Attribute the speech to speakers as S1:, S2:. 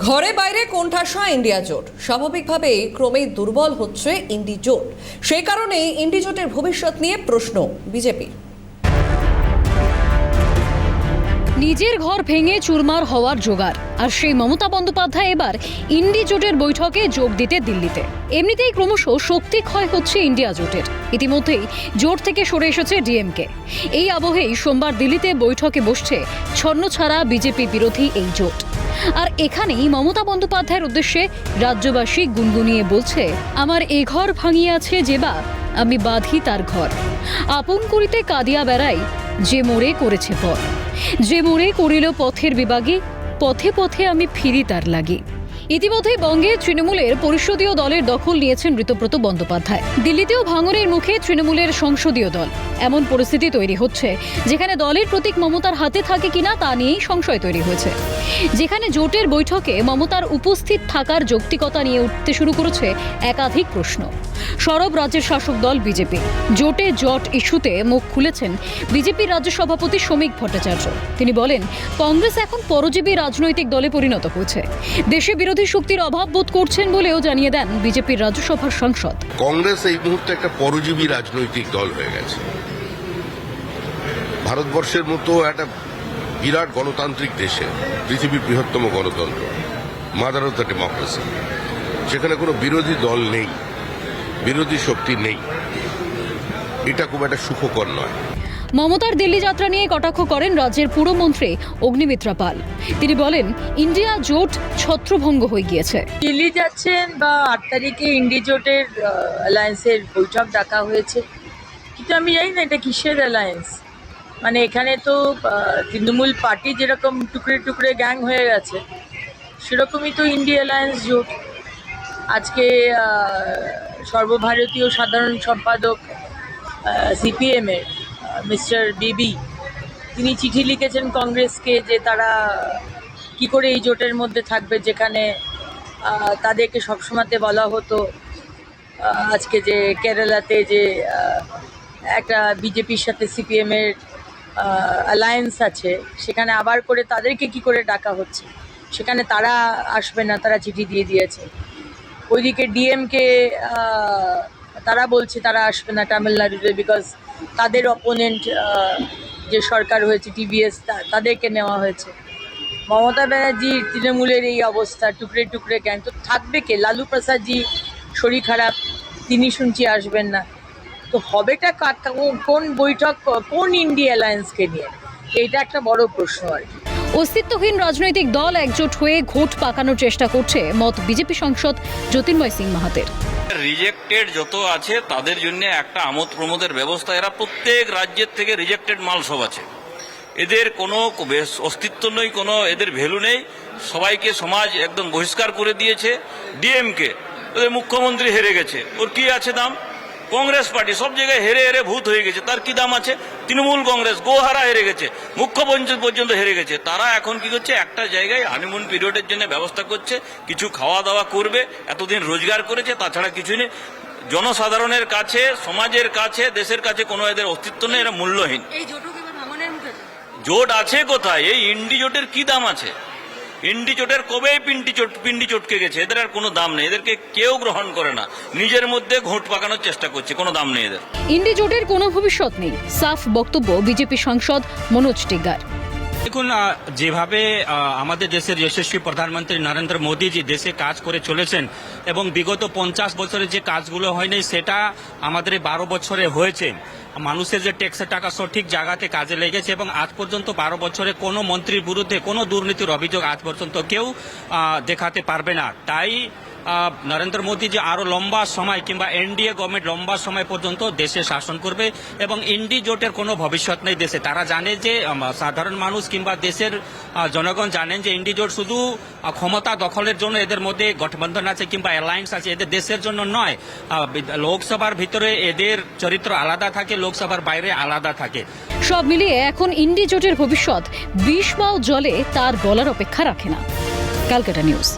S1: ঘরে বাইরে কোণঠাসা ইন্ডিয়া জোট স্বাভাবিকভাবেই ক্রমেই দুর্বল হচ্ছে ইন্ডি জোট। সেই কারণে ইন্ডি জোটের ভবিষ্যৎ নিয়ে প্রশ্ন বিজেপির।
S2: নিজের ঘর ভেঙে চুরমার হওয়ার জোগাড়, আর সেই মমতা বন্দ্যোপাধ্যায় এবার ইন্ডি জোটের বৈঠকে যোগ দিতে দিল্লিতে। এমনিতেই ক্রমশ শক্তি ক্ষয় হচ্ছে ইন্ডিয়া জোটের। ইতিমধ্যেই জোট থেকে সরে এসেছে ডিএমকে। এই আবহেই সোমবার দিল্লিতে বৈঠকে বসছে ছন্নছাড়া বিজেপি বিরোধী এই জোট। আর এখানেই মমতা বন্দ্যোপাধ্যায়ের উদ্দেশ্যে রাজ্যবাসী গুনগুনিয়ে বলছে, আমার এ ঘর ভাঙিয়াছে যেবা, আমি বাঁধি তার ঘর। আপন করিতে কাঁদিয়া বেড়াই, যে মোরে করেছে পর। যে মোরে করিল পথের বিভাগী, পথে পথে আমি ফিরি তার লাগি। ইতিমধ্যে বঙ্গে তৃণমূলের পরিষদীয় দলের দখল নিয়েছেন ঋতব্রত বন্দ্যোপাধ্যায়। দিল্লিতেও ভাঙনের মুখে তৃণমূলের সংসদীয় দল। এমন পরিস্থিতি তৈরি হচ্ছে যেখানে দলের প্রতীক মমতার হাতে থাকে কিনা তা নিয়েই সংশয় তৈরি হয়েছে। যেখানে জোটের বৈঠকে মমতার উপস্থিত থাকার যৌক্তিকতা নিয়ে উঠতে শুরু করেছে একাধিক প্রশ্ন। সরব রাজ্যের শাসক দল বিজেপি। জোটে জট ইস্যুতে মুখ খুলেছেন বিজেপির রাজ্য সভাপতি শ্রমিক ভট্টাচার্য। তিনি বলেন, কংগ্রেস এখন পরজীবী রাজনৈতিক দলে পরিণত হয়েছে। দেশে বিরোধী শক্তির অভাব বোধ করছেন বলেও জানিয়ে দেন বিজেপির রাজ্যসভার সাংসদ।
S3: কংগ্রেস এই মুহূর্তে একটা পরজীবী রাজনৈতিক দল হয়ে গেছে। ভারতবর্ষের মতো একটা বিরাট গণতান্ত্রিক দেশে, পৃথিবীর বৃহত্তম গণতন্ত্র, মাদার অফ দ্য ডেমোক্রেসি, যেখানে কোনো বিরোধী দল নেই, বিরোধী শক্তি নেই, এটা খুব একটা সুখকর নয়।
S2: মমতার দিল্লি যাত্রা নিয়ে কটাক্ষ করেন রাজ্যের পুরমন্ত্রী অগ্নিমিত্রা পাল। তিনি বলেন, ইন্ডিয়া জোট ছত্রভঙ্গ হয়ে গিয়েছে।
S4: দিল্লি যাচ্ছেন বা 8 তারিখে ইন্ডি জোটের অ্যালায়েন্সের বৈঠক ডাকা হয়েছে, কিন্তু আমি জানি না এটা কিসের অ্যালায়েন্স। মানে এখানে তো তৃণমূল পার্টি যেরকম টুকরে টুকরে গ্যাং হয়ে গেছে, সেরকমই তো ইন্ডি অ্যালায়েন্স জোট। আজকে সর্বভারতীয় সাধারণ সম্পাদক সিপিএমের মিস্টার বিবি, তিনি চিঠি লিখেছেন কংগ্রেসকে যে তারা কি করে এই জোটের মধ্যে থাকবে, যেখানে তাদেরকে সবসময়তে বলা হতো আজকে যে কেরালাতে যে একটা বিজেপির সাথে সিপিএমের অ্যালায়েন্স আছে, সেখানে আবার করে তাদেরকে কি করে ডাকা হচ্ছে, সেখানে তারা আসবে না, তারা চিঠি দিয়ে দিয়েছে। ওইদিকে ডিএমকে তারা বলছে তারা আসবে না তামিলনাড়ুতে, বিকজ তাদের অপোনেন্ট যে সরকার হয়েছে টিভিএস, তাদেরকে নেওয়া হয়েছে। মমতা ব্যানার্জির তৃণমূলের এই অবস্থা, টুকরে টুকরে গ্যাং, তো থাকবে কে? লালু প্রসাদজি শরীর খারাপ, তিনি শুনছি আসবেন না। তো হবেটা কোন বৈঠক, কোন ইন্ডিয়া অ্যালায়েন্সকে নিয়ে? এইটা একটা বড় প্রশ্ন আর কি।
S2: অস্তিত্বহীন রাজনৈতিক দল একজোট হয়ে ঘোট পাকানোর চেষ্টা করছে, মত বিজেপি সাংসদ জ্যোতির্ময় সিং মাহাতের।
S5: রিজেক্টেড যত আছে তাদের জন্য একটা আমোদ প্রমোদের ব্যবস্থা। এরা প্রত্যেক রাজ্যের থেকে রিজেক্টেড মাল সব আছে, এদের কোনো অস্তিত্ব নেই, কোনো এদের ভ্যালু নেই। সবাইকে সমাজ একদম বহিষ্কার করে দিয়েছে। ডিএমকে, ওদের মুখ্যমন্ত্রী হেরে গেছে, ওর কি আছে দাম? কংগ্রেস পার্টি সব জায়গায় হেরে হেরে ভূত হয়ে গেছে, তার কি দাম আছে? তৃণমূল কংগ্রেস গোহারা হেরে গেছে, মুখ্যমন্ত্রী পর্যন্ত হেরে গেছে। তারা এখন কি করছে, একটা জায়গায় হানিমুন পিরিয়ডের জন্য ব্যবস্থা করছে, কিছু খাওয়া দাওয়া করবে, এতদিন রোজগার করেছে, তাছাড়া কিছুই নেই। জনসাধারণের কাছে, সমাজের কাছে, দেশের কাছে কোনো এদের অস্তিত্ব নেই, এরা মূল্যহীন। জোট আছে কোথায়? এই ইন্ডি জোটের কি দাম আছে? ইন্ডি জোটের কবেই পিন্ডি চটকে গেছে, এদের আর কোনো দাম নেই, এদেরকে কেউ গ্রহণ করে না। নিজের মধ্যে ঘোট পাকানোর চেষ্টা করছে, কোনো দাম নেই এদের।
S2: ইন্ডি জোটের কোনো ভবিষ্যৎ নেই, সাফ বক্তব্য বিজেপি সাংসদ মনোজ টিগ্গার।
S6: দেখুন, যেভাবে আমাদের দেশের যশস্বী প্রধানমন্ত্রী নরেন্দ্র মোদীজি দেশে কাজ করে চলেছেন এবং বিগত 50 বছরে যে কাজগুলো হয়নি সেটা আমাদের 12 বছরে হয়েছে। মানুষের যে ট্যাক্সের টাকা সঠিক জায়গাতে কাজে লেগেছে এবং আজ পর্যন্ত 12 বছরে কোনো মন্ত্রীর বিরুদ্ধে কোনো দুর্নীতির অভিযোগ আজ পর্যন্ত কেউ দেখাতে পারবে না। তাই নরেন্দ্র মোদী যে আরো লম্বা সময় কিংবা এনডিএ গভর্নমেন্ট লম্বা সময় পর্যন্ত দেশে শাসন করবে এবং ইন্ডি জোটের কোনো ভবিষ্যৎ নেই দেশে। তারা জানে যে সাধারণ মানুষ কিংবা দেশের জনগণ জানেন যে ইন্ডি জোট শুধু ক্ষমতা দখলের জন্য এদের মধ্যে গঠবন্ধন আছে কিংবা অ্যালায়েন্স আছে, এদের দেশের জন্য নয়। লোকসভার ভিতরে এদের চরিত্র আলাদা থাকে, লোকসভার বাইরে আলাদা থাকে।
S2: সব মিলিয়ে এখন ইন্ডি জোটের ভবিষ্যৎ বিষ বাও জলে তার বলার অপেক্ষা রাখে না। ক্যালকাটা নিউজ।